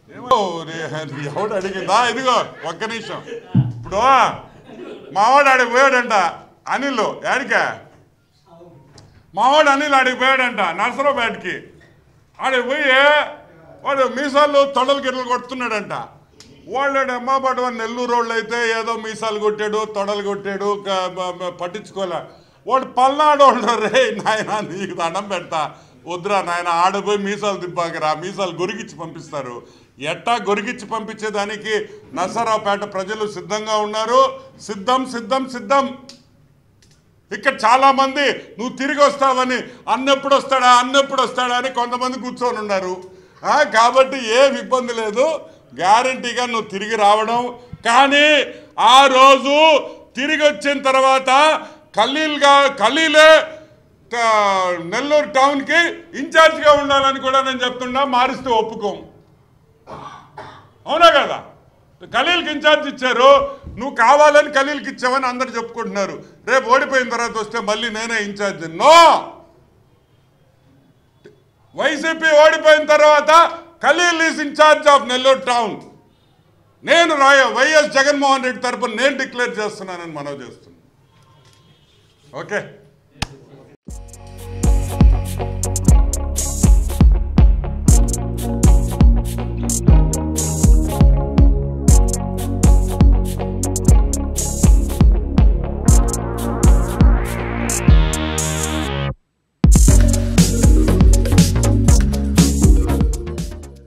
ఎవడు అడిగిందా? ఇదిగో ఒక్క నిమిషం. ఇప్పుడు మావాడు ఆడికి పోయాడంట, అనిల్ యాడికా మావాడు అనిల్ ఆడికి పోయాడంట నర్సరావుపేటకి. ఆడికి పోయి వాడు మీసాలు తొడలు గిర్రలు కొడుతున్నాడంట. వాళ్ళేడమ్మా పడవ నెల్లూరు వాళ్ళు అయితే ఏదో మీసాలు కొట్టాడు, తొడలు కొట్టాడు, పట్టించుకోలే. వాడు పల్నాడు వాళ్ళు, రే నాయన నీకు దండం పెడతా, వద్దురా నాయన ఆడపోయి మీసాలు దిబ్బాకరా, మీసాలు గొరిగిచ్చి పంపిస్తారు. ఎట్టా గొరిగిచ్చి పంపించేదానికి నర్సరావుపేట ప్రజలు సిద్ధంగా ఉన్నారు. సిద్ధం సిద్ధం సిద్ధం. ఇక్కడ చాలామంది నువ్వు తిరిగి వస్తావని, అన్నెప్పుడు వస్తాడా అని కొంతమంది కూర్చొని ఉన్నారు. కాబట్టి ఏం ఇబ్బంది లేదు, గ్యారంటీగా నువ్వు తిరిగి రావడం. కానీ ఆ రోజు తిరిగి వచ్చిన తర్వాత ఖలీలే నెల్లూరు టౌన్కి ఇన్ఛార్జ్గా ఉండాలని కూడా నేను చెప్తున్నా. మారిస్తే ఒప్పుకోం. అవునా కదా? ఖలీల్కి ఇన్ఛార్జ్ ఇచ్చారు, నువ్వు కావాలని ఖలీల్కి ఇచ్చావని అందరు చెప్పుకుంటున్నారు. రేపు ఓడిపోయిన తర్వాత వస్తే మళ్ళీ నేనే ఇన్ఛార్జ్. నో, వైసీపీ ఓడిపోయిన తర్వాత Khalil is incharge of Nellore town. నేను వైఎస్ జగన్మోహన్ రెడ్డి తరపున నేను డిక్లేర్ చేస్తున్నానని మనవి చేస్తున్నాను. ఓకే.